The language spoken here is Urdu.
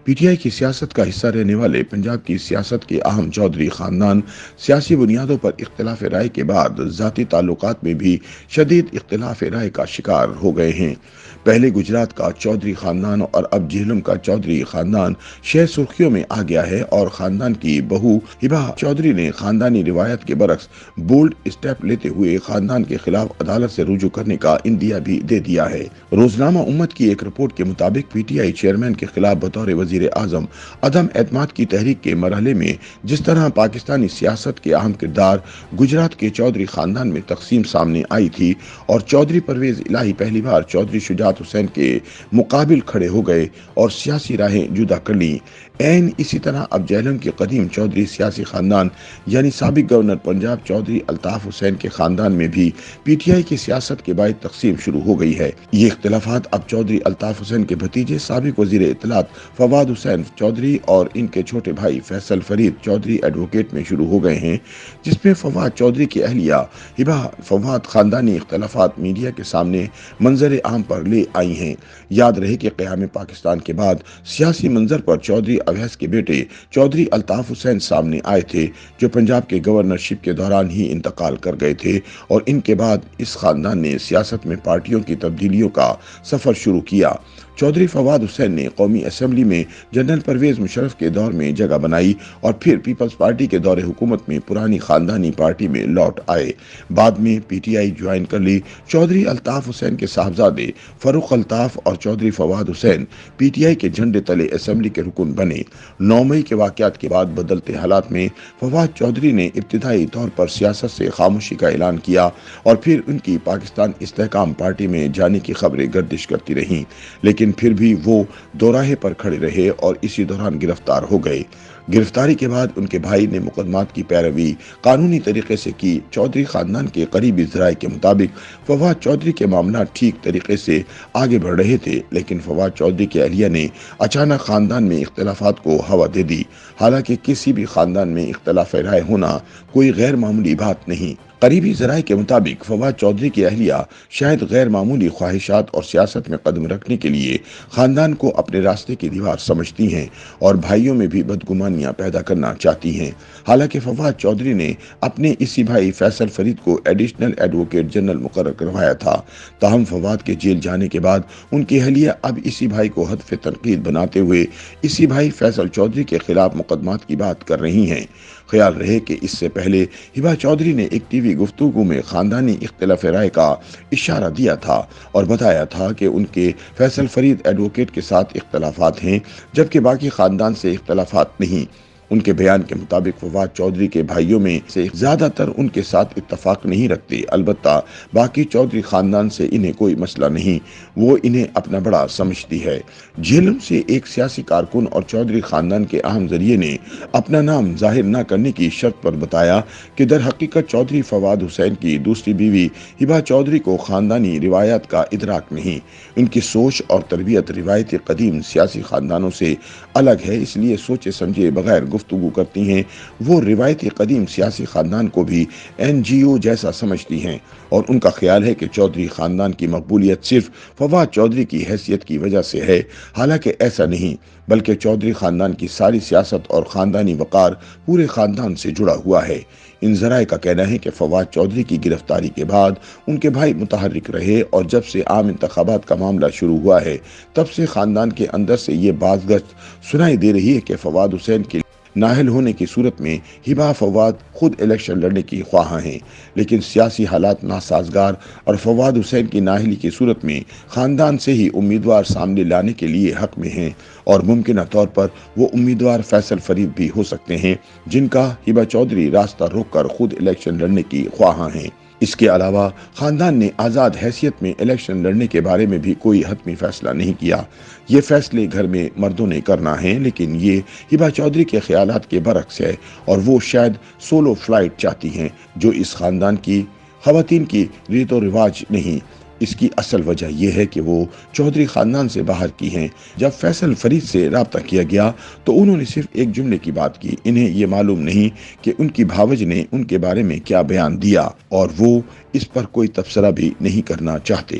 پی ٹی آئی کی سیاست کا حصہ رہنے والے پنجاب کی سیاست کے اہم چودھری خاندان سیاسی بنیادوں پر اختلاف رائے کے بعد ذاتی تعلقات میں بھی شدید اختلاف رائے کا شکار ہو گئے ہیں۔ پہلے گجرات کا چودھری خاندان اور اب جہلم کا چودھری خاندان شہ سرخیوں میں آ گیا ہے اور خاندان کی بہو ہبا چودھری نے خاندانی روایت کے برعکس بولڈ اسٹیپ لیتے ہوئے خاندان کے خلاف عدالت سے رجوع کرنے کا عندیہ بھی دے دیا ہے۔ روزنامہ امت کی ایک رپورٹ کے مطابق پی ٹی آئی چیئرمین کے خلاف بطور وزیر اعظم عدم اعتماد کی تحریک کے مرحلے میں جس طرح پاکستانی سیاست کے اہم کردار گجرات کے چودھری خاندان میں تقسیم سامنے آئی تھی اور چودھری پرویز الہی پہلی بار چودھری شجاعت حسین کے مقابل کھڑے ہو گئے اور سیاسی راہیں جدا کر لیں، اسی طرح اب جہلم کے قدیم چودھری سیاسی خاندان یعنی سابق گورنر پنجاب چودھری الطاف حسین کے خاندان میں بھی پی ٹی آئی کی سیاست کے باعث تقسیم شروع ہو گئی ہے۔ یہ اختلافات اب چودھری الطاف حسین کے بھتیجے سابق وزیر اطلاعات فواد حسین چودھری اور ان کے چھوٹے بھائی فیصل فرید چودھری ایڈوکیٹ میں شروع ہو گئے ہیں، جس میں فواد چودھری کی اہلیہ ہبا فواد خاندانی اختلافات میڈیا کے سامنے منظر عام پر لے آئی ہیں۔ یاد رہے کہ قیام پاکستان کے بعد سیاسی منظر پر چودھری اویس کے بیٹے چودھری الطاف حسین سامنے آئے تھے، جو پنجاب کے گورنرشپ کے دوران ہی انتقال کر گئے تھے اور ان کے بعد اس خاندان نے سیاست میں پارٹیوں کی تبدیلیوں کا سفر شروع کیا۔ چودھری فواد حسین نے قومی اسمبلی میں جنرل پرویز مشرف کے دور میں جگہ بنائی اور پھر پیپلز پارٹی کے دور حکومت میں پرانی خاندانی پارٹی میں لوٹ آئے۔ بعد میں پی ٹی آئی جوائن کر لی۔ چودھری الطاف حسین کے صاحبزادے فروخ الطاف اور Chaudhry Fawad Hussain P T I کے جھنڈے تلے اسمبلی کے رکن بنے۔ 9 مئی کے واقعات کے بعد بدلتے حالات میں فواد چودھری نے ابتدائی طور پر سیاست سے خاموشی کا اعلان کیا اور پھر ان کی پاکستان استحکام پارٹی میں جانے کی خبریں گردش کرتی رہیں، لیکن پھر بھی وہ دوراہے پر کھڑے رہے اور اسی دوران گرفتار ہو گئے۔ گرفتاری کے بعد ان کے بھائی نے مقدمات کی پیروی قانونی طریقے سے کی۔ چودھری خاندان کے قریبی ذرائع کے مطابق فواد چودھری کے معاملات ٹھیک طریقے سے آگے بڑھ رہے تھے، لیکن فواد چودھری کی اہلیہ نے اچانک خاندان میں اختلافات کو ہوا دے دی۔ حالانکہ کسی بھی خاندان میں اختلاف رائے ہونا کوئی غیر معمولی بات نہیں۔ قریبی ذرائع کے مطابق فواد چودھری کی اہلیہ شاید غیر معمولی خواہشات اور سیاست میں قدم رکھنے کے لیے خاندان کو اپنے راستے کی دیوار سمجھتی ہیں اور بھائیوں میں بھی بدگمانیاں پیدا کرنا چاہتی ہیں۔ حالانکہ فواد چودھری نے اپنے اسی بھائی فیصل فرید کو ایڈیشنل ایڈوکیٹ جنرل مقرر کروایا تھا، تاہم فواد کے جیل جانے کے بعد ان کی اہلیہ اب اسی بھائی کو ہدف تنقید بناتے ہوئے اسی بھائی فیصل چودھری کے خلاف مقدمات کی بات کر رہی ہیں۔ خیال رہے کہ اس سے پہلے ہبا چودھری نے ایک ٹی وی گفتگو میں خاندانی اختلاف رائے کا اشارہ دیا تھا اور بتایا تھا کہ ان کے فیصل فرید ایڈوکیٹ کے ساتھ اختلافات ہیں، جبکہ باقی خاندان سے اختلافات نہیں۔ ان کے بیان کے مطابق فواد چودھری کے بھائیوں میں سے زیادہ تر ان کے ساتھ اتفاق نہیں رکھتے، البتہ باقی چودھری خاندان سے انہیں کوئی مسئلہ نہیں، وہ انہیں اپنا بڑا سمجھتی ہے۔ جہلم سے ایک سیاسی کارکن اور چودھری خاندان کے اہم ذریعے نے اپنا نام ظاہر نہ کرنے کی شرط پر بتایا کہ در حقیقت چودھری فواد حسین کی دوسری بیوی ہبا چودھری کو خاندانی روایات کا ادراک نہیں۔ ان کی سوچ اور تربیت روایتی قدیم سیاسی خاندانوں سے الگ ہے، اس لیے سوچے سمجھے بغیر گفتگو کرتی ہیں۔ وہ روایتی قدیم سیاسی خاندان کو بھی این جی او جیسا سمجھتی ہیں اور ان کا خیال ہے کہ چودھری خاندان کی مقبولیت صرف فواد چودھری کی حیثیت کی وجہ سے ہے، حالانکہ ایسا نہیں، بلکہ چودھری خاندان کی ساری سیاست اور خاندانی وقار پورے خاندان سے جڑا ہوا ہے۔ ان ذرائع کا کہنا ہے کہ فواد چودھری کی گرفتاری کے بعد ان کے بھائی متحرک رہے اور جب سے عام انتخابات کا معاملہ شروع ہوا ہے تب سے خاندان کے اندر سے یہ بازگشت سنائی دے رہی ہے کہ فواد حسین کے نااہل ہونے کی صورت میں ہبا فواد خود الیکشن لڑنے کی خواہاں ہیں، لیکن سیاسی حالات ناسازگار اور فواد حسین کی نااہلی کی صورت میں خاندان سے ہی امیدوار سامنے لانے کے لیے حق میں ہیں اور ممکنہ طور پر وہ امیدوار فیصل فرید بھی ہو سکتے ہیں، جن کا ہبا چودھری راستہ روک کر خود الیکشن لڑنے کی خواہاں ہیں۔ اس کے علاوہ خاندان نے آزاد حیثیت میں الیکشن لڑنے کے بارے میں بھی کوئی حتمی فیصلہ نہیں کیا۔ یہ فیصلے گھر میں مردوں نے کرنا ہے، لیکن یہ ہبا چودھری کے خیالات کے برعکس ہے اور وہ شاید سولو فلائٹ چاہتی ہیں، جو اس خاندان کی خواتین کی ریت و رواج نہیں۔ اس کی اصل وجہ یہ ہے کہ وہ چودھری خاندان سے باہر کی ہیں۔ جب فیصل فرید سے رابطہ کیا گیا تو انہوں نے صرف ایک جملے کی بات کی، انہیں یہ معلوم نہیں کہ ان کی بھاوج نے ان کے بارے میں کیا بیان دیا اور وہ اس پر کوئی تبصرہ بھی نہیں کرنا چاہتے۔